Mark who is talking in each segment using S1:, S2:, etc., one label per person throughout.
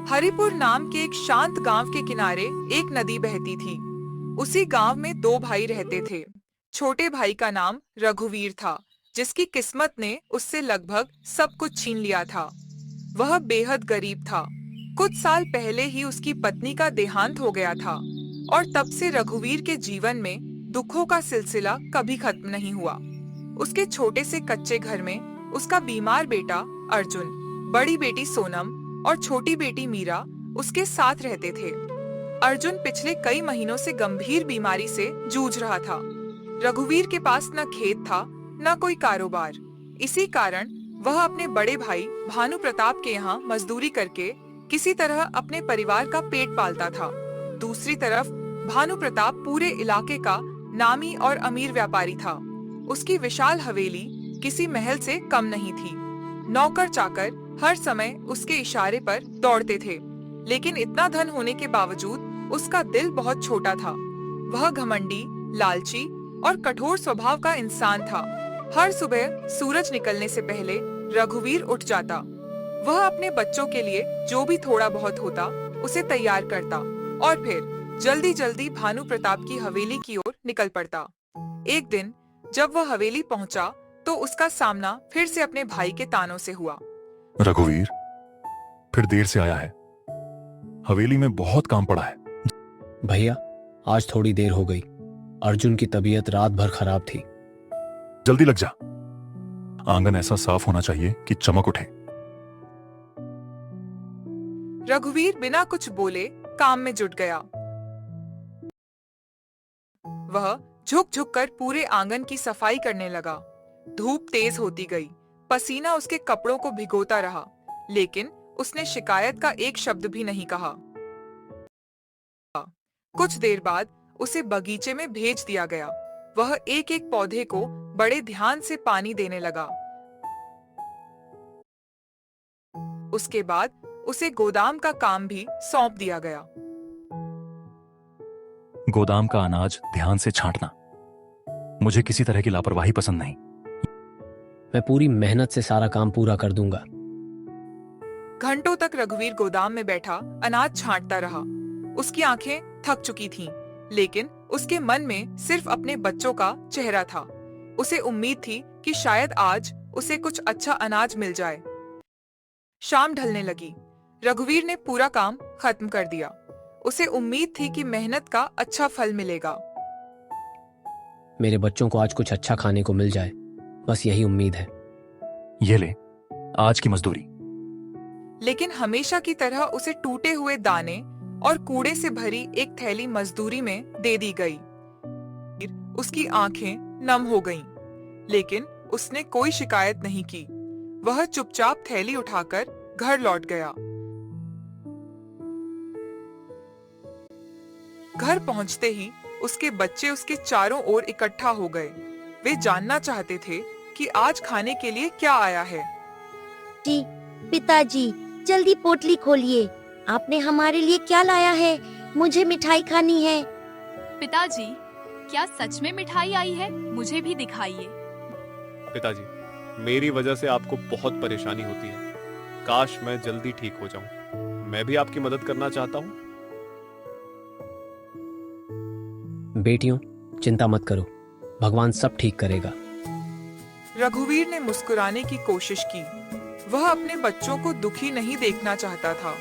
S1: हरिपुर नाम के एक शांत गांव के किनारे एक नदी बहती थी। उसी गांव में दो भाई रहते थे। छोटे भाई का नाम रघुवीर था, जिसकी किस्मत ने उससे लगभग सब कुछ छीन लिया था। वह बेहद गरीब था। कुछ साल पहले ही उसकी पत्नी का देहांत हो गया था और तब से रघुवीर के जीवन में दुखों का सिलसिला कभी खत्म नहीं हुआ। उसके छोटे से कच्चे घर में उसका बीमार बेटा अर्जुन, बड़ी बेटी सोनम और छोटी बेटी मीरा उसके साथ रहते थे। अर्जुन पिछले कई महीनों से गंभीर बीमारी से जूझ रहा था। रघुवीर के पास न खेत था न कोई कारोबार। इसी कारण वह अपने बड़े भाई भानु प्रताप के यहाँ मजदूरी करके किसी तरह अपने परिवार का पेट पालता था। दूसरी तरफ भानु प्रताप पूरे इलाके का नामी और अमीर व्यापारी था। उसकी विशाल हवेली किसी महल से कम नहीं थी। नौकर चाकर हर समय उसके इशारे पर दौड़ते थे, लेकिन इतना धन होने के बावजूद उसका दिल बहुत छोटा था। वह घमंडी, लालची और कठोर स्वभाव का इंसान था। हर सुबह सूरज निकलने से पहले रघुवीर उठ जाता। वह अपने बच्चों के लिए जो भी थोड़ा बहुत होता उसे तैयार करता और फिर जल्दी जल्दी भानु प्रताप की हवेली की ओर निकल पड़ता। एक दिन जब वह हवेली पहुंचा तो उसका सामना फिर से अपने भाई के तानों से हुआ।
S2: रघुवीर, फिर देर से आया है। हवेली में बहुत काम पड़ा है।
S3: भैया, आज थोड़ी देर हो गई। अर्जुन की तबीयत रात भर खराब थी।
S2: जल्दी लग जा। आंगन ऐसा साफ होना चाहिए कि चमक उठे।
S1: रघुवीर बिना कुछ बोले काम में जुट गया। वह झुक झुक कर पूरे आंगन की सफाई करने लगा। धूप तेज होती गई, पसीना उसके कपड़ों को भिगोता रहा, लेकिन उसने शिकायत का एक शब्द भी नहीं कहा। कुछ देर बाद उसे बगीचे में भेज दिया गया। वह एक एक पौधे को बड़े ध्यान से पानी देने लगा। उसके बाद उसे गोदाम का काम भी सौंप दिया गया।
S2: गोदाम का अनाज ध्यान से छांटना। मुझे किसी तरह की लापरवाही पसंद नहीं।
S3: मैं पूरी मेहनत से सारा काम पूरा कर दूंगा।
S1: घंटों तक रघुवीर गोदाम में बैठा अनाज छांटता रहा। उसकी आंखें थक चुकी थीं, लेकिन उसके मन में सिर्फ अपने बच्चों का चेहरा था। उसे उम्मीद थी कि शायद आज उसे कुछ अच्छा अनाज मिल जाए। शाम ढलने लगी। रघुवीर ने पूरा काम खत्म कर दिया। उसे उम्मीद थी कि मेहनत का अच्छा फल मिलेगा।
S3: मेरे बच्चों को आज कुछ अच्छा खाने को मिल जाए, बस यही उम्मीद है।
S2: ये ले, आज की मजदूरी।
S1: लेकिन हमेशा की तरह उसे टूटे हुए दाने और कूड़े से भरी एक थैली मजदूरी में दे दी गई। उसकी आंखें नम हो गईं, लेकिन उसने कोई शिकायत नहीं की। वह चुपचाप थैली उठाकर घर लौट गया। घर पहुंचते ही उसके बच्चे उसके चारों ओर इकट्ठा हो गए। वे जानना चाहते थे कि आज खाने के लिए क्या आया है।
S4: जी, पिताजी, जल्दी पोटली खोलिए। आपने हमारे लिए क्या लाया है? मुझे मिठाई खानी है।
S5: पिताजी, क्या सच में मिठाई आई है? मुझे भी दिखाइए।
S6: पिताजी, मेरी वजह से आपको बहुत परेशानी होती है। काश मैं जल्दी ठीक हो जाऊं। मैं भी आपकी मदद करना चाहता हूं।
S3: बेटियों, चिंता मत करो, भगवान सब ठीक करेगा।
S1: रघुवीर ने मुस्कुराने की कोशिश की। वह अपने बच्चों को दुखी नहीं देखना चाहता था।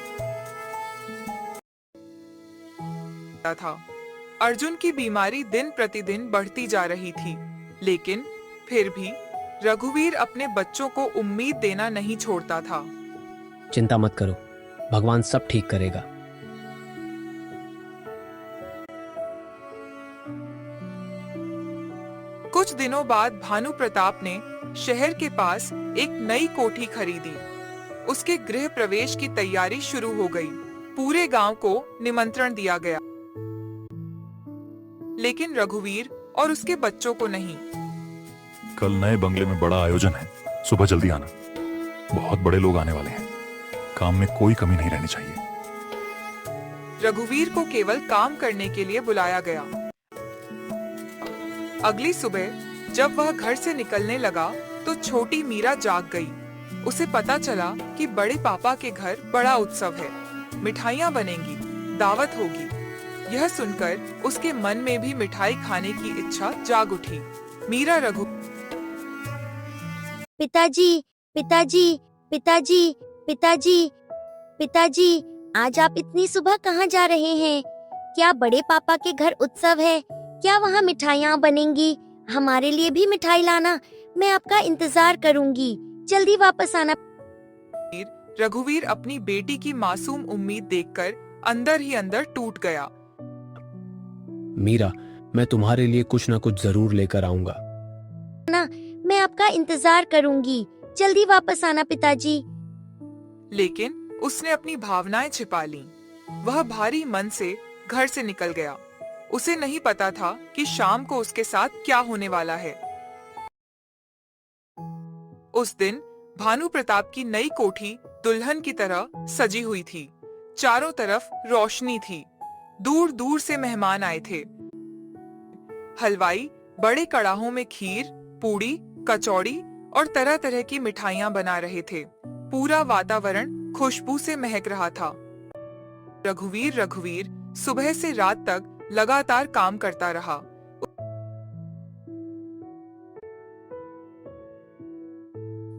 S1: अर्जुन की बीमारी दिन प्रतिदिन बढ़ती जा रही थी, लेकिन फिर भी रघुवीर अपने बच्चों को उम्मीद देना नहीं छोड़ता था।
S3: चिंता मत करो, भगवान सब ठीक करेगा।
S1: कुछ दिनों बाद भानु प्रताप ने शहर के पास एक नई कोठी खरीदी। उसके गृह प्रवेश की तैयारी शुरू हो गई। पूरे गांव को निमंत्रण दिया गया, लेकिन रघुवीर और उसके बच्चों को नहीं।
S2: कल नए बंगले में बड़ा आयोजन है, सुबह जल्दी आना। बहुत बड़े लोग आने वाले हैं। काम में कोई कमी नहीं रहनी चाहिए।
S1: रघुवीर को केवल काम करने के लिए बुलाया गया। अगली सुबह जब वह घर से निकलने लगा तो छोटी मीरा जाग गई। उसे पता चला कि बड़े पापा के घर बड़ा उत्सव है। मिठाइयाँ बनेंगी, दावत होगी। यह सुनकर उसके मन में भी मिठाई खाने की इच्छा जाग उठी। मीरा रघु
S4: पिताजी, पिताजी, पिताजी, पिताजी, पिताजी, आज आप इतनी सुबह कहाँ जा रहे हैं? क्या बड़े पापा के घर उत्सव है? क्या वहाँ मिठाइयाँ बनेंगी? हमारे लिए भी मिठाई लाना, मैं आपका इंतजार करूँगी। जल्दी वापस आना।
S1: रघुवीर अपनी बेटी की मासूम उम्मीद देखकर अंदर ही अंदर टूट गया।
S3: मीरा, मैं तुम्हारे लिए कुछ ना कुछ जरूर लेकर आऊंगा।
S4: मैं आपका इंतजार करूँगी। जल्दी वापस आना पिताजी।
S1: लेकिन उसने अपनी भावनाएं छिपा लीं। वह भारी मन से घर से निकल गया। उसे नहीं पता था कि शाम को उसके साथ क्या होने वाला है। उस दिन भानु प्रताप की नई कोठी दुल्हन की तरह सजी हुई थी। चारों तरफ रोशनी थी। दूर दूर से मेहमान आए थे। हलवाई बड़े कड़ाहों में खीर, पूड़ी, कचौड़ी और तरह तरह की मिठाइयां बना रहे थे। पूरा वातावरण खुशबू से महक रहा था। रघुवीर सुबह से रात तक लगातार काम करता रहा।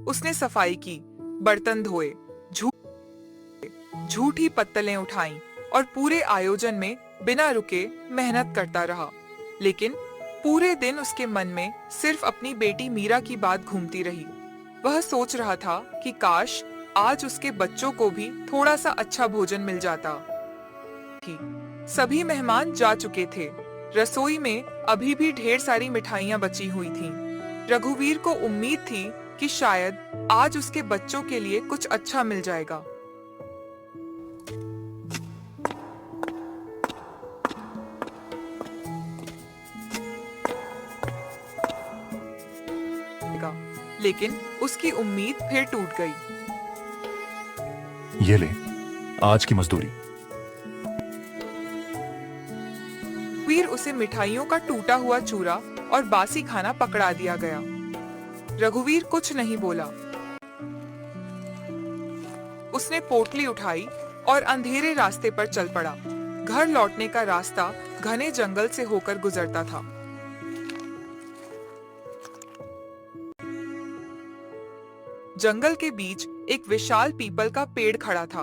S1: उसने सफाई की, बर्तन धोए, झूठी पत्तलें उठाईं और पूरे आयोजन में बिना रुके मेहनत करता रहा। लेकिन पूरे दिन उसके मन में सिर्फ अपनी बेटी मीरा की बात घूमती रही। वह सोच रहा था कि काश आज उसके बच्चों को भी थोड़ा सा अच्छा भोजन मिल जाता। सभी मेहमान जा चुके थे। रसोई में अभी भी ढेर सारी मिठाइयां बची हुई थीं। रघुवीर को उम्मीद थी कि शायद आज उसके बच्चों के लिए कुछ अच्छा मिल जाएगा। लेकिन उसकी उम्मीद फिर टूट गई।
S2: ये ले, आज की मजदूरी।
S1: वीर उसे मिठाइयों का टूटा हुआ चूरा और बासी खाना पकड़ा दिया गया। रघुवीर कुछ नहीं बोला। उसने पोटली उठाई और अंधेरे रास्ते पर चल पड़ा। घर लौटने का रास्ता घने जंगल से होकर गुजरता था। जंगल के बीच एक विशाल पीपल का पेड़ खड़ा था।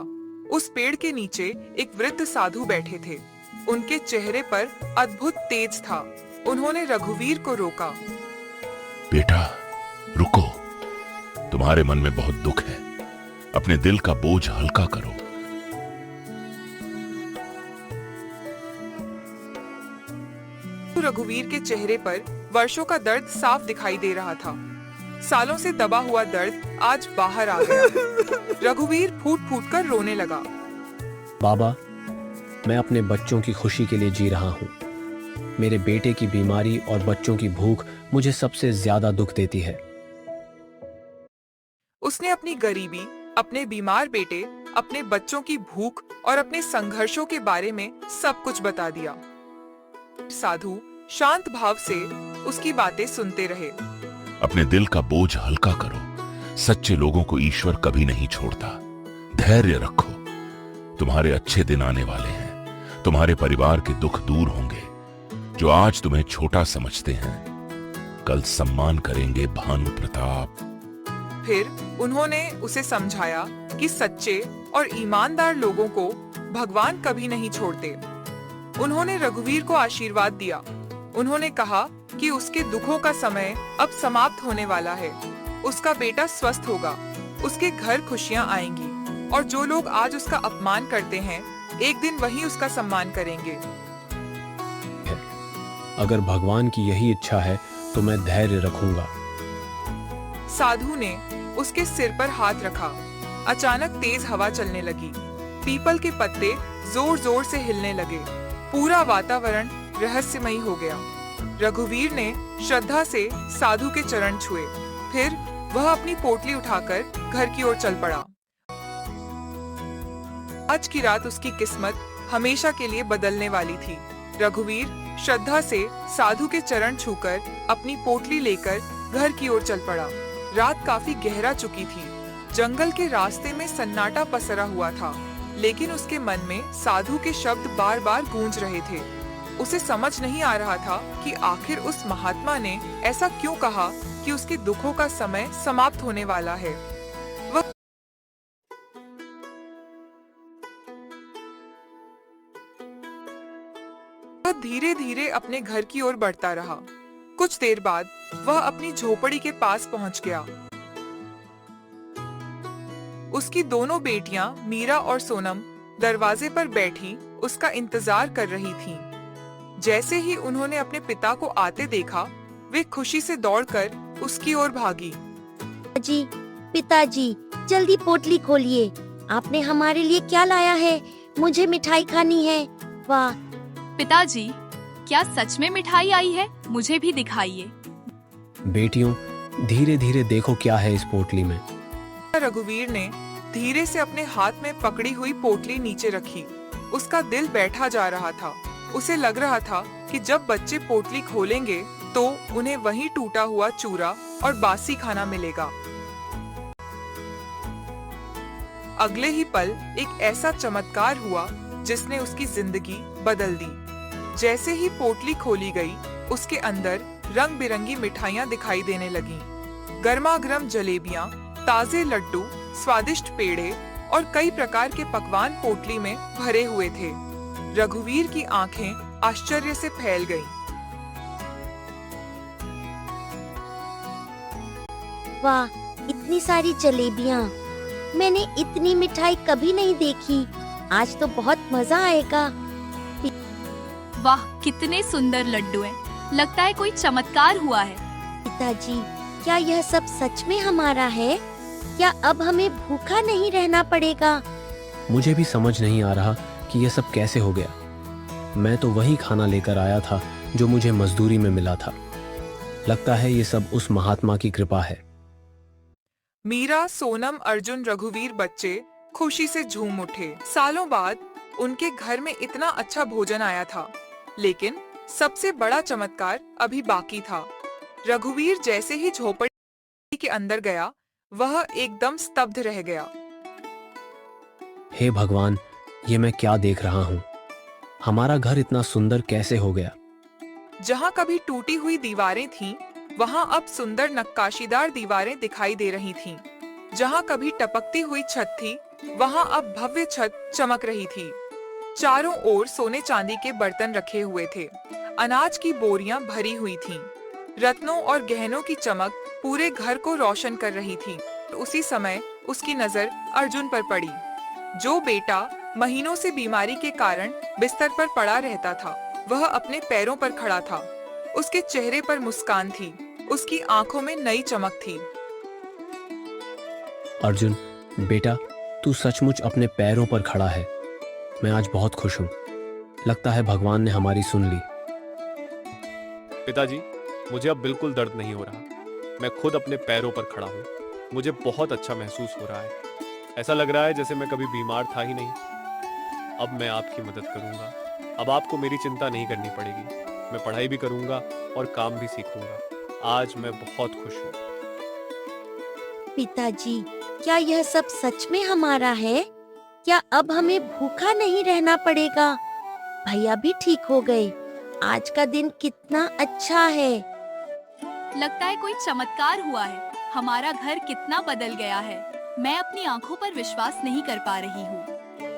S1: उस पेड़ के नीचे एक वृद्ध साधु बैठे थे। उनके चेहरे पर अद्भुत तेज था। उन्होंने रघुवीर को रोका।
S7: बेटा, रुको। तुम्हारे मन में बहुत दुख है। अपने दिल का बोझ हल्का करो।
S1: रघुवीर के चेहरे पर वर्षों का दर्द साफ दिखाई दे रहा था। सालों से दबा हुआ दर्द आज बाहर आ गया। रघुवीर फूट फूट कर रोने लगा।
S3: बाबा, मैं अपने बच्चों की खुशी के लिए जी रहा हूँ। मेरे बेटे की बीमारी और बच्चों की भूख मुझे सबसे ज्यादा दुख देती है।
S1: उसने अपनी गरीबी, अपने बीमार बेटे, अपने बच्चों की भूख और अपने संघर्षों के बारे में सब कुछ बता दिया। साधु शांत भाव से उसकी बातें सुनते रहे।
S7: अपने दिल का बोझ हल्का करो। सच्चे लोगों को ईश्वर कभी नहीं छोड़ता। धैर्य रखो। तुम्हारे अच्छे दिन आने वाले हैं। तुम्हारे परिवार के दुख दूर होंगे। जो आज तुम्हें छोटा समझते हैं, कल सम्मान करेंगे भानु प्रताप।
S1: फिर उन्होंने उसे समझाया कि सच्चे और ईमानदार लोगों को भगवान कभी नहीं छोड़ते। उन्होंने रघुवीर को आशीर्वाद दिया। उन्होंने कहा कि उसके दुखों का समय अब समाप्त होने वाला है। उसका बेटा स्वस्थ होगा। उसके घर खुशियां आएंगी और जो लोग आज उसका अपमान करते हैं, एक दिन वही उसका सम्मान करेंगे।
S3: अगर भगवान की यही इच्छा है तो मैं धैर्य रखूंगा।
S1: साधु ने उसके सिर पर हाथ रखा। अचानक तेज हवा चलने लगी। पीपल के पत्ते जोर जोर से हिलने लगे। पूरा वातावरण रहस्यमयी हो गया। रघुवीर ने श्रद्धा से साधु के चरण छुए। फिर वह अपनी पोटली उठाकर घर की ओर चल पड़ा। आज की रात उसकी किस्मत हमेशा के लिए बदलने वाली थी। रघुवीर श्रद्धा से साधु के चरण छूकर अपनी पोटली लेकर घर की ओर चल पड़ा। रात काफी गहरा चुकी थी। जंगल के रास्ते में सन्नाटा पसरा हुआ था। लेकिन उसके मन में साधु के शब्द बार बार गूंज रहे थे। उसे समझ नहीं आ रहा था कि आखिर उस महात्मा ने ऐसा क्यों कहा कि उसके दुखों का समय समाप्त होने वाला है। वह धीरे धीरे अपने घर की ओर बढ़ता रहा। कुछ देर बाद वह अपनी झोपड़ी के पास पहुंच गया। उसकी दोनों बेटियां मीरा और सोनम दरवाजे पर बैठी उसका इंतजार कर रही थीं। जैसे ही उन्होंने अपने पिता को आते देखा, वे खुशी से दौड़कर उसकी ओर भागी।
S4: पिताजी, जल्दी पोटली खोलिए। आपने हमारे लिए क्या लाया है? मुझे मिठाई खानी है। वाह!
S5: पिताजी, क्या सच में मिठाई आई है? मुझे भी दिखाइए।
S3: बेटियों, धीरे धीरे देखो क्या है इस पोटली में।
S1: रघुवीर ने धीरे से अपने हाथ में पकड़ी हुई पोटली नीचे रखी। उसका दिल बैठा जा रहा था। उसे लग रहा था कि जब बच्चे पोटली खोलेंगे तो उन्हें वहीं टूटा हुआ चूरा और बासी खाना मिलेगा। अगले ही पल एक ऐसा चमत्कार हुआ जिसने उसकी जिंदगी बदल दी। जैसे ही पोटली खोली गई, उसके अंदर रंग बिरंगी मिठाइयाँ दिखाई देने लगीं। गर्मा गर्म जलेबियाँ, ताजे लड्डू, स्वादिष्ट पेड़े और कई प्रकार के पकवान पोटली में भरे हुए थे। रघुवीर की आंखें आश्चर्य से फैल गईं।
S4: वाह! इतनी सारी जलेबियाँ! मैंने इतनी मिठाई कभी नहीं देखी। आज तो बहुत मजा आएगा।
S5: वाह, कितने सुंदर लड्डू हैं। लगता है कोई चमत्कार हुआ है।
S4: पिताजी, क्या यह सब सच में हमारा है? क्या अब हमें भूखा नहीं रहना पड़ेगा?
S3: मुझे भी समझ नहीं आ रहा कि यह सब कैसे हो गया। मैं तो वही खाना लेकर आया था जो मुझे मजदूरी में मिला था। लगता है ये सब उस महात्मा की कृपा है।
S1: मीरा, सोनम, अर्जुन, रघुवीर बच्चे खुशी से झूम उठे। सालों बाद उनके घर में इतना अच्छा भोजन आया था, लेकिन सबसे बड़ा चमत्कार अभी बाकी था। रघुवीर जैसे ही झोपड़ी के अंदर गया, वह एकदम स्तब्ध रह गया।
S3: हे भगवान, ये मैं क्या देख रहा हूँ? हमारा घर इतना सुंदर कैसे हो गया?
S1: जहाँ कभी टूटी हुई दीवारें थीं, वहाँ अब सुंदर नक्काशीदार दीवारें दिखाई दे रही थीं। जहाँ कभी टपकती हुई छत थी, वहाँ अब भव्य छत चमक रही थी। चारों ओर सोने चांदी के बर्तन रखे हुए थे। अनाज की बोरियां भरी हुई थीं। रत्नों और गहनों की चमक पूरे घर को रोशन कर रही थी। उसी समय उसकी नजर अर्जुन पर पड़ी। जो बेटा महीनों से बीमारी के कारण बिस्तर पर पड़ा रहता था, वह अपने पैरों पर खड़ा था। उसके चेहरे पर मुस्कान थी। उसकी आंखों में नई चमक थी।
S3: अर्जुन बेटा, तू सचमुच अपने पैरों पर खड़ा है। मैं आज बहुत खुश हूँ। लगता है भगवान ने हमारी सुन ली।
S6: पिताजी, मुझे अब बिल्कुल दर्द नहीं हो रहा। मैं खुद अपने पैरों पर खड़ा हूँ। मुझे बहुत अच्छा महसूस हो रहा है। ऐसा लग रहा है जैसे मैं कभी बीमार था ही नहीं। अब मैं आपकी मदद करूँगा। अब आपको मेरी चिंता नहीं करनी पड़ेगी। मैं पढ़ाई भी करूँगा और काम भी सीखूंगा। आज मैं बहुत खुश हूँ।
S4: पिताजी, क्या यह सब सच में हमारा है? क्या अब हमें भूखा नहीं रहना पड़ेगा? भैया भी ठीक हो गए। आज का दिन कितना अच्छा है।
S5: लगता है कोई चमत्कार हुआ है। हमारा घर कितना बदल गया है। मैं अपनी आंखों पर विश्वास नहीं कर पा रही हूँ।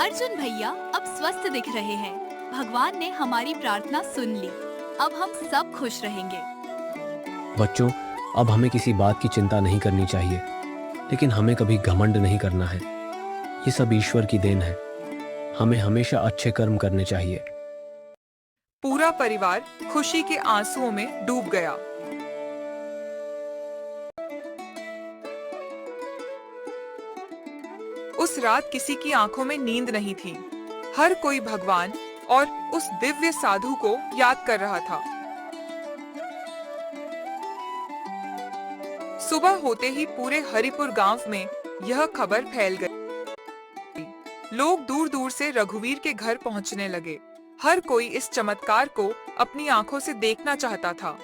S5: अर्जुन भैया अब स्वस्थ दिख रहे हैं। भगवान ने हमारी प्रार्थना सुन ली। अब हम सब खुश रहेंगे।
S3: बच्चों, अब हमें किसी बात की चिंता नहीं करनी चाहिए, लेकिन हमें कभी घमंड नहीं करना है। ये सब ईश्वर की देन है। हमें हमेशा अच्छे कर्म करने चाहिए।
S1: पूरा परिवार खुशी के आंसुओं में डूब गया। उस रात किसी की आंखों में नींद नहीं थी। हर कोई भगवान और उस दिव्य साधु को याद कर रहा था। सुबह होते ही पूरे हरिपुर गांव में यह खबर फैल गई। लोग दूर दूर से रघुवीर के घर पहुंचने लगे। हर कोई इस चमत्कार को अपनी आंखों से देखना चाहता था।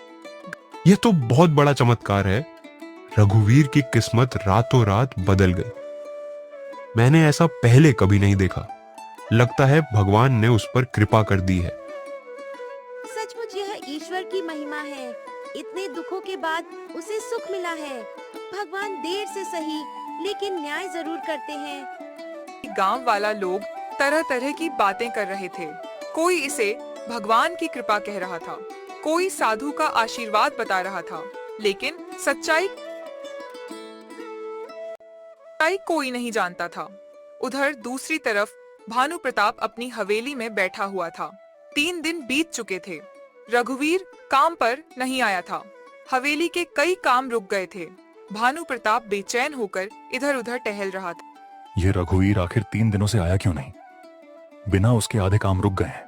S8: यह तो बहुत बड़ा चमत्कार है। रघुवीर की किस्मत रातों रात बदल गई। मैंने ऐसा पहले कभी नहीं देखा। लगता है भगवान ने उस पर कृपा कर दी है।
S9: सचमुच यह ईश्वर की महिमा है। इतने दुखों के बाद उसे सुख मिला है। भगवान देर से सही लेकिन न्याय जरूर करते हैं।
S1: गांव वाला लोग तरह तरह की बातें कर रहे थे। कोई इसे भगवान की कृपा कह रहा था, कोई साधु का आशीर्वाद बता रहा था, लेकिन सच्चाई कोई नहीं जानता था। उधर दूसरी तरफ भानु प्रताप अपनी हवेली में बैठा हुआ था। 3 दिन बीत चुके थे। रघुवीर काम पर नहीं आया था। हवेली के कई काम रुक गए थे। भानु प्रताप बेचैन होकर इधर उधर टहल रहा था।
S2: ये रघुवीर आखिर 3 दिनों से आया क्यों नहीं? बिना उसके आधे काम रुक गए हैं।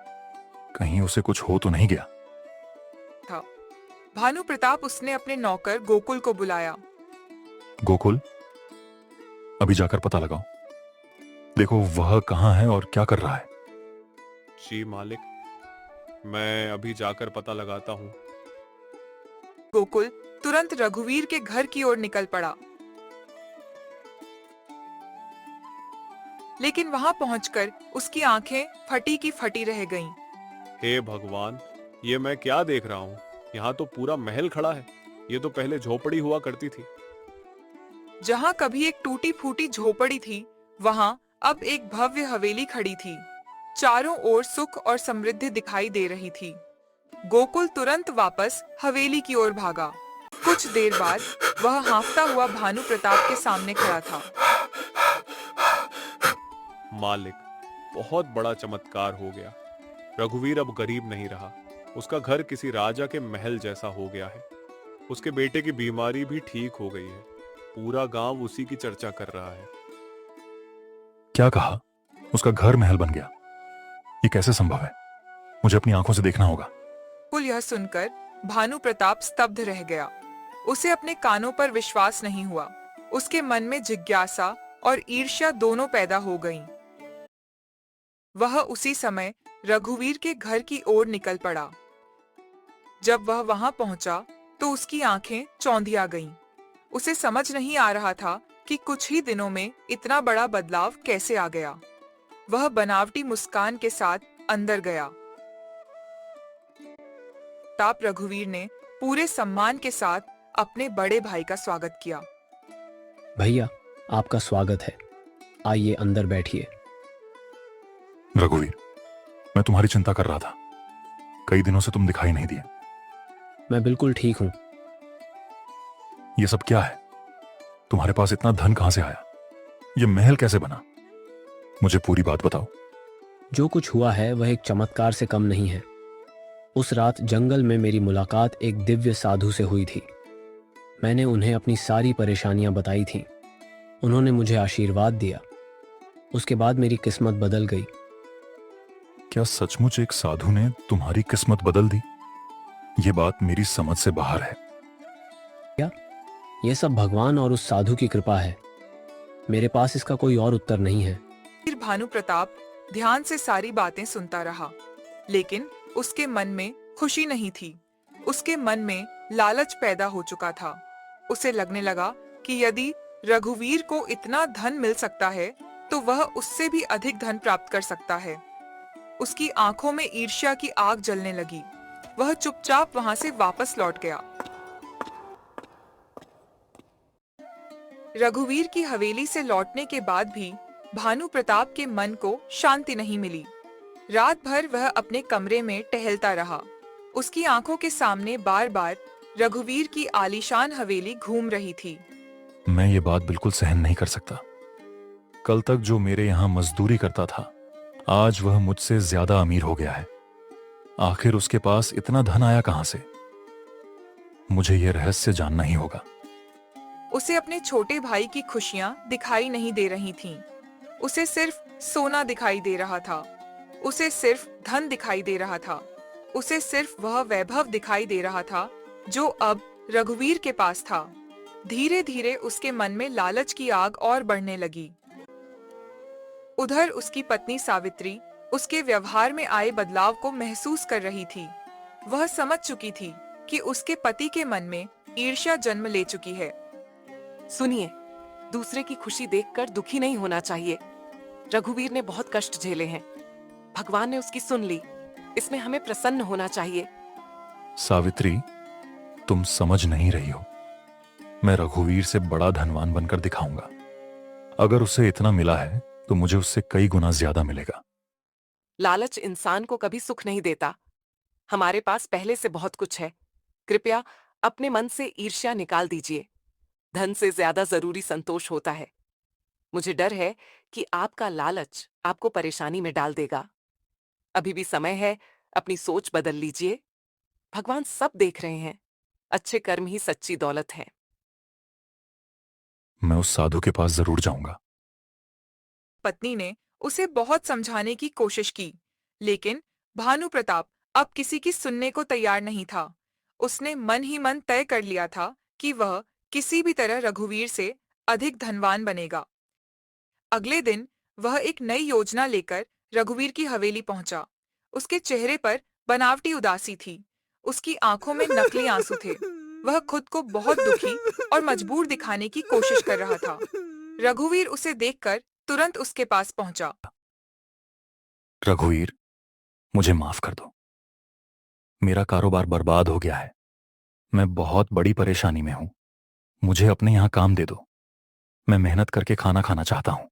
S2: कहीं उसे कुछ हो तो नहीं गया?
S1: भानु प्रताप उसने अपने नौकर गोकुल को बुलाया।
S2: गोकुल, अभी जाकर पता लगाओ, देखो वह कहाँ है और क्या कर रहा है।
S6: जी मालिक, मैं अभी जाकर पता लगाता हूँ।
S1: गोकुल तुरंत रघुवीर के घर की ओर निकल पड़ा, लेकिन वहां पहुंचकर उसकी आंखें फटी की फटी रह गईं।
S6: हे भगवान, ये मैं क्या देख रहा हूँ? यहाँ तो पूरा महल खड़ा है। ये तो पहले झोपड़ी हुआ करती थी।
S1: जहां कभी एक टूटी फूटी झोपड़ी थी, वहां अब एक भव्य हवेली खड़ी थी। चारों ओर सुख और समृद्धि दिखाई दे रही थी। गोकुल तुरंत वापस हवेली की ओर भागा। कुछ देर बाद वह हाँफता हुआ भानु प्रताप के सामने खड़ा था।
S6: मालिक, बहुत बड़ा चमत्कार हो गया। रघुवीर अब गरीब नहीं रहा। उसका घर किसी राजा के महल जैसा हो गया है। उसके बेटे की बीमारी भी ठीक हो गई है। पूरा गांव उसी की चर्चा कर रहा है।
S2: क्या कहा? उसका घर महल बन गया? ये कैसे संभव है? मुझे अपनी आंखों से देखना होगा।
S1: कुल यह सुनकर भानु प्रताप स्तब्ध रह गया। उसे अपने कानों पर विश्वास नहीं हुआ। उसके मन में जिज्ञासा और ईर्ष्या दोनों पैदा हो गईं। वह उसी समय रघुवीर के घर की ओर निकल पड़ा। जब वह वहां पहुंचा तो उसकी आंखें चौंधिया गईं। उसे समझ नहीं आ रहा था कि कुछ ही दिनों में इतना बड़ा बदलाव कैसे आ गया। वह बनावटी मुस्कान के साथ अंदर गया। ताप रघुवीर ने पूरे सम्मान के साथ अपने बड़े भाई का स्वागत किया।
S3: भैया, आपका स्वागत है। आइए अंदर बैठिए।
S2: रघुवीर, मैं तुम्हारी चिंता कर रहा था। कई दिनों से तुम दिखाई नहीं दिए।
S3: मैं बिल्कुल ठीक हूँ।
S2: ये सब क्या है? तुम्हारे पास इतना धन कहां से आया? ये महल कैसे बना? मुझे पूरी बात बताओ।
S3: जो कुछ हुआ है वह एक चमत्कार से कम नहीं है। उस रात जंगल में मेरी मुलाकात एक दिव्य साधु से हुई थी। मैंने उन्हें अपनी सारी परेशानियां बताई थीं। उन्होंने मुझे आशीर्वाद दिया। उसके बाद मेरी किस्मत बदल गई।
S2: क्या सचमुच एक साधु ने तुम्हारी किस्मत बदल दी? ये बात मेरी समझ से बाहर है।
S3: क्या? यह सब भगवान और उस साधु की कृपा है। मेरे पास इसका कोई और उत्तर नहीं है।
S1: फिर भानु प्रताप ध्यान से सारी बातें सुनता रहा, लेकिन उसके मन में खुशी नहीं थी। उसके मन में लालच पैदा हो चुका था। उसे लगने लगा कि यदि रघुवीर को इतना धन मिल सकता है तो वह उससे भी अधिक धन प्राप्त कर सकता है। उसकी आंखों में ईर्ष्या की आग जलने लगी। वह चुपचाप वहां से वापस लौट गया। रघुवीर की हवेली से लौटने के बाद भी भानु प्रताप के मन को शांति नहीं मिली। रात भर वह अपने कमरे में टहलता रहा। उसकी आंखों के सामने बार बार रघुवीर की आलीशान हवेली घूम रही थी।
S2: मैं ये बात बिल्कुल सहन नहीं कर सकता। कल तक जो मेरे यहाँ मजदूरी करता था, आज वह मुझसे ज्यादा अमीर हो गया है। आखिर उसके पास इतना धन आया कहां से? मुझे यह रहस्य जानना ही होगा।
S1: उसे अपने छोटे भाई की खुशियां दिखाई नहीं दे रही थीं। उसे सिर्फ सोना दिखाई दे रहा था। उसे सिर्फ धन दिखाई दे रहा था। उसे सिर्फ वह वैभव दिखाई दे रहा था जो अब रघुवीर के पास था। धीरे धीरे उसके मन में लालच की आग और बढ़ने लगी। उधर उसकी पत्नी सावित्री उसके व्यवहार में आए बदलाव को महसूस कर रही थी। वह समझ चुकी थी कि उसके पति के मन में ईर्ष्या जन्म ले चुकी है।
S10: सुनिए, दूसरे की खुशी देखकर दुखी नहीं होना चाहिए। रघुवीर ने बहुत कष्ट झेले हैं। भगवान ने उसकी सुन ली। इसमें हमें प्रसन्न होना चाहिए।
S2: सावित्री, तुम समझ नहीं रही हो। मैं रघुवीर से बड़ा धनवान बनकर दिखाऊंगा। अगर उसे इतना मिला है तो मुझे उससे कई गुना ज्यादा मिलेगा।
S10: लालच इंसान को कभी सुख नहीं देता। हमारे पास पहले से बहुत कुछ है। कृपया अपने मन से ईर्ष्या निकाल दीजिए। धन से ज्यादा जरूरी संतोष होता है। मुझे डर है कि आपका लालच आपको परेशानी में डाल देगा। अभी भी समय है, अपनी सोच बदल लीजिए। भगवान सब देख रहे हैं। अच्छे कर्म ही सच्ची दौलत है।
S2: मैं उस साधु के पास जरूर जाऊंगा।
S1: पत्नी ने उसे बहुत समझाने की कोशिश की, लेकिन भानु प्रताप अब किसी की सुनने को तैयार नहीं था। उसने मन ही मन तय कर लिया था कि वह किसी भी तरह रघुवीर से अधिक धनवान बनेगा। अगले दिन वह एक नई योजना लेकर रघुवीर की हवेली पहुंचा। उसके चेहरे पर बनावटी उदासी थी। उसकी आंखों में नकली आंसू थे। वह खुद को बहुत दुखी और मजबूर दिखाने की कोशिश कर रहा था। रघुवीर उसे देखकर तुरंत उसके पास पहुंचा।
S2: रघुवीर, मुझे माफ कर दो। मेरा कारोबार बर्बाद हो गया है। मैं बहुत बड़ी परेशानी में हूं। मुझे अपने यहां काम दे दो। मैं मेहनत करके खाना खाना चाहता हूं।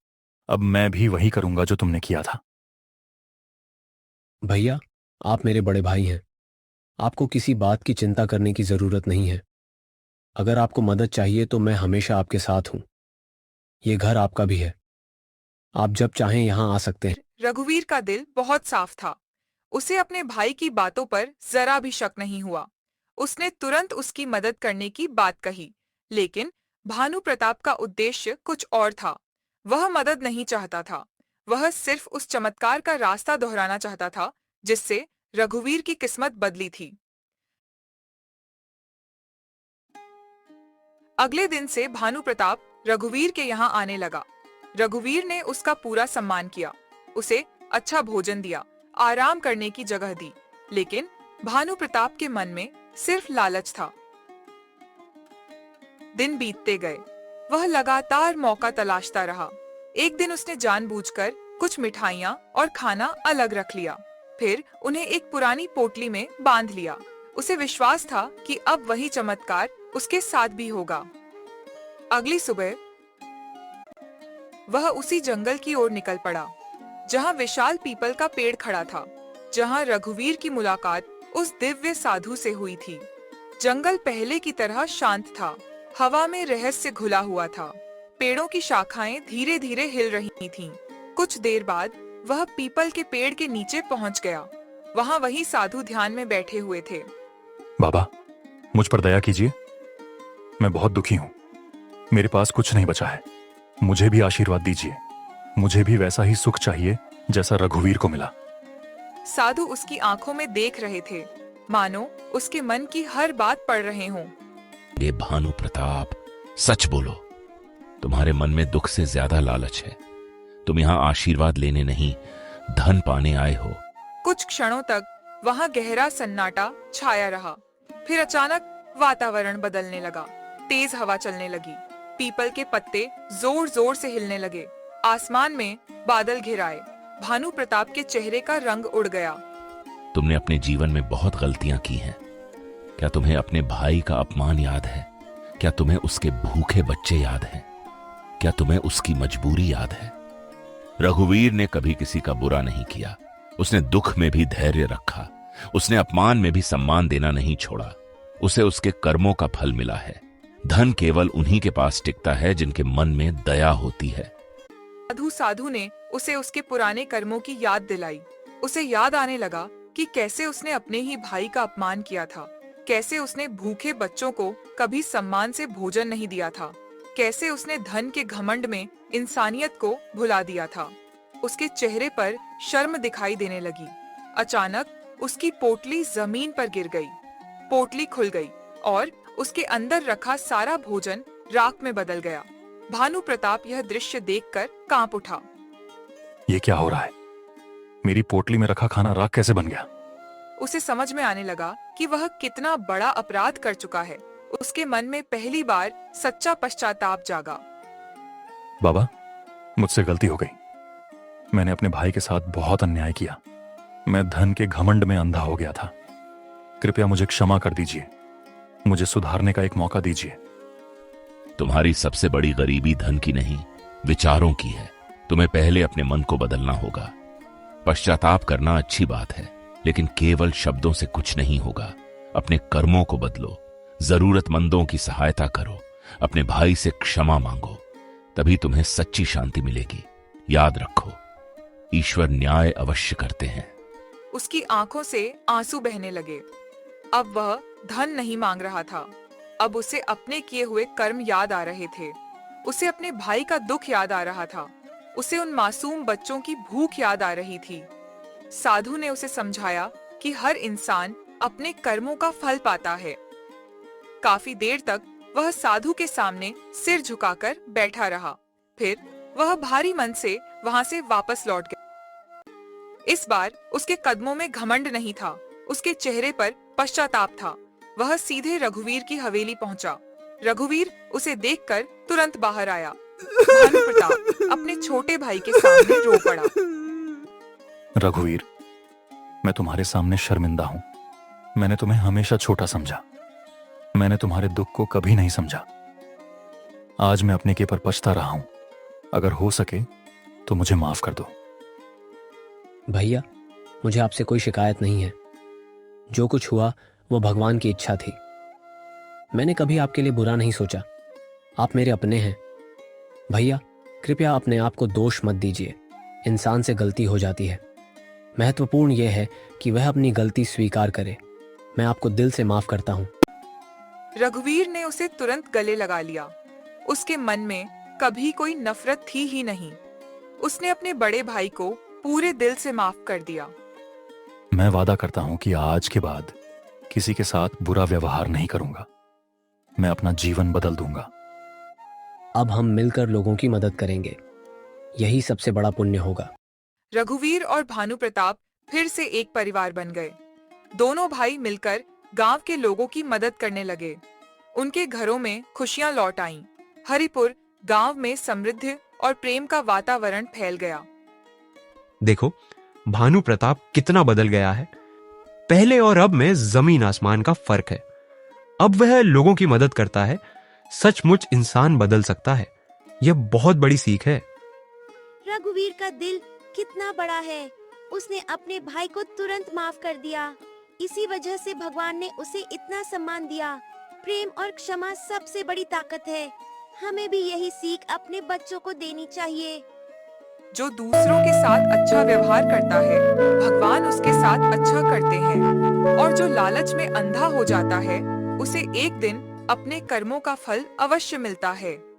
S2: अब मैं भी वही करूंगा जो तुमने किया था।
S3: भैया, आप मेरे बड़े भाई हैं। आपको किसी बात की चिंता करने की जरूरत नहीं है। अगर आपको मदद चाहिए तो मैं हमेशा आपके साथ हूं। ये घर आपका भी है। आप जब चाहें यहां आ सकते हैं।
S1: रघुवीर का दिल बहुत साफ था। उसे अपने भाई की बातों पर जरा भी शक नहीं हुआ। उसने तुरंत उसकी मदद करने की बात कही, लेकिन भानु प्रताप का उद्देश्य कुछ और था। वह मदद नहीं चाहता था। वह सिर्फ उस चमत्कार का रास्ता दोहराना चाहता था जिससे रघुवीर की किस्मत बदली थी। अगले दिन से भानु प्रताप रघुवीर के यहाँ आने लगा। रघुवीर ने उसका पूरा सम्मान किया, उसे अच्छा भोजन दिया, आराम करने की जगह दी, लेकिन भानु प्रताप के मन में सिर्फ लालच था। दिन बीतते गए। वह लगातार मौका तलाशता रहा। एक दिन उसने जानबूझकर कुछ मिठाइयाँ और खाना अलग रख लिया, फिर उन्हें एक पुरानी पोटली में बांध लिया। उसे विश्वास था कि अब वही चमत्कार उसके साथ भी होगा। अगली सुबह वह उसी जंगल की ओर निकल पड़ा जहां विशाल पीपल का पेड़ खड़ा था, जहां रघुवीर की मुलाकात उस दिव्य साधु से हुई थी। जंगल पहले की तरह शांत था। हवा में रहस्य घुला हुआ था। पेड़ों की शाखाएं धीरे धीरे हिल रही थीं। कुछ देर बाद वह पीपल के पेड़ के नीचे पहुंच गया। वहां वही साधु ध्यान में बैठे हुए थे।
S2: बाबा, मुझ पर दया कीजिए। मैं बहुत दुखी हूं। मेरे पास कुछ नहीं बचा है। मुझे भी आशीर्वाद दीजिए। मुझे भी वैसा ही सुख चाहिए जैसा रघुवीर को मिला।
S1: साधु उसकी आंखों में देख रहे थे, मानो उसके मन की हर बात पढ़ रहे हों।
S7: ये भानु प्रताप, सच बोलो। तुम्हारे मन में दुख से ज्यादा लालच है। तुम यहाँ आशीर्वाद लेने नहीं, धन पाने आए हो।
S1: कुछ क्षणों तक वहां गहरा सन्नाटा छाया रहा। फिर अचानक वातावरण बदलने लगा। तेज हवा चलने लगी। पीपल के पत्ते जोर जोर से हिलने लगे। आसमान में बादल घिर आए। भानु प्रताप के चेहरे का रंग उड़ गया।
S7: तुमने अपने जीवन में बहुत गलतियां की हैं। क्या तुम्हें अपने भाई का अपमान याद है? क्या तुम्हें उसके भूखे बच्चे याद हैं? क्या तुम्हें उसकी मजबूरी याद है? रघुवीर ने कभी किसी का बुरा नहीं किया। उसने दुख में भी धैर्य रखा। उसने अपमान में भी सम्मान देना नहीं छोड़ा। उसे उसके कर्मों का फल मिला है। धन केवल उन्हीं के पास टिकता है जिनके मन में दया होती है।
S1: साधु ने उसे उसके पुराने कर्मों की याद दिलाई। उसे याद आने लगा कि कैसे उसने अपने ही भाई का अपमान किया था, कैसे उसने भूखे बच्चों को कभी सम्मान से भोजन नहीं दिया था, कैसे उसने धन के घमंड में इंसानियत को भुला दिया था। उसके चेहरे पर शर्म दिखाई देने लगी। अचानक उसकी पोटली जमीन पर गिर गई। पोटली खुल गई और उसके अंदर रखा सारा भोजन राख में बदल गया। भानु प्रताप यह दृश्य देखकर कांप उठा।
S2: ये क्या हो रहा है? मेरी पोटली में रखा खाना राख कैसे बन गया?
S1: उसे समझ में आने लगा कि वह कितना बड़ा अपराध कर चुका है। उसके मन में पहली बार सच्चा पश्चाताप जागा।
S2: बाबा, मुझसे गलती हो गई। मैंने अपने भाई के साथ बहुत अन्याय किया। मैं धन के घमंड में अंधा हो गया था। कृपया मुझे क्षमा कर दीजिए। मुझे सुधारने का एक मौका दीजिए।
S7: तुम्हारी सबसे बड़ी गरीबी धन की नहीं, विचारों की है। तुम्हें पहले अपने मन को बदलना होगा। पश्चाताप करना अच्छी बात है, लेकिन केवल शब्दों से कुछ नहीं होगा। अपने कर्मों को बदलो, जरूरतमंदों की सहायता करो, अपने भाई से क्षमा मांगो, तभी तुम्हें सच्ची शांति मिलेगी। याद रखो, ईश्वर न्याय अवश्य करते हैं।
S1: उसकी आंखों से आंसू बहने लगे। अब वह धन नहीं मांग रहा था। अब उसे अपने किए हुए कर्म याद आ रहे थे। उसे अपने भाई का दुख याद आ रहा था। उसे उन मासूम बच्चों की भूख याद आ रही थी। साधु ने उसे समझाया कि हर इंसान अपने कर्मों का फल पाता है। काफी देर तक वह साधु के सामने सिर झुकाकर बैठा रहा। फिर वह भारी मन से वहां से वापस लौट गया। इस बार उसके कदमों में घमंड नहीं था, उसके चेहरे पर पश्चाताप था। वह सीधे रघुवीर की हवेली पहुंचा। रघुवीर उसे देखकर तुरंत बाहर आया। भानु प्रताप अपने छोटे भाई के सामने रो पड़ा।
S2: रघुवीर, मैं तुम्हारे सामने शर्मिंदा हूं। मैंने तुम्हें हमेशा छोटा समझा। मैंने तुम्हारे दुख को कभी नहीं समझा। आज मैं अपने के पर पछता रहा हूं। अगर हो सके तो मुझे माफ कर दो।
S3: भैया, मुझे आपसे कोई शिकायत नहीं है। जो कुछ हुआ वो भगवान की इच्छा थी। मैंने कभी आपके लिए बुरा नहीं सोचा। आप मेरे अपने हैं। भैया, कृपया अपने आप को दोष मत दीजिए। इंसान से गलती हो जाती है। महत्वपूर्ण यह है कि वह अपनी गलती स्वीकार करे। मैं आपको दिल से माफ करता हूं।
S1: रघुवीर ने उसे तुरंत गले लगा लिया। उसके मन में कभी कोई नफरत थी ही नहीं। उसने अपने बड़े भाई को पूरे दिल से माफ कर दिया।
S2: मैं वादा करता हूं कि आज के बाद किसी के साथ बुरा व्यवहार नहीं करूंगा। मैं अपना जीवन बदल दूंगा।
S3: अब हम मिलकर लोगों की मदद करेंगे। यही सबसे बड़ा पुण्य होगा।
S1: रघुवीर और भानु प्रताप फिर से एक परिवार बन गए। दोनों भाई मिलकर गांव के लोगों की मदद करने लगे। उनके घरों में खुशियां लौट आईं। हरिपुर गांव में समृद्धि और प्रेम का वातावरण फैल गया।
S8: देखो, भानु प्रताप कितना बदल गया है। पहले और अब में जमीन आसमान का फर्क है। अब वह लोगों की मदद करता है। सचमुच इंसान बदल सकता है। यह बहुत बड़ी सीख है।
S9: रघुवीर का दिल कितना बड़ा है। उसने अपने भाई को तुरंत माफ कर दिया। इसी वजह से भगवान ने उसे इतना सम्मान दिया। प्रेम और क्षमा सबसे बड़ी ताकत है। हमें भी यही सीख अपने बच्चों को देनी चाहिए।
S1: जो दूसरों के साथ अच्छा व्यवहार करता है, भगवान उसके साथ अच्छा करते हैं। और जो लालच में अंधा हो जाता है, उसे एक दिन अपने कर्मों का फल अवश्य मिलता है।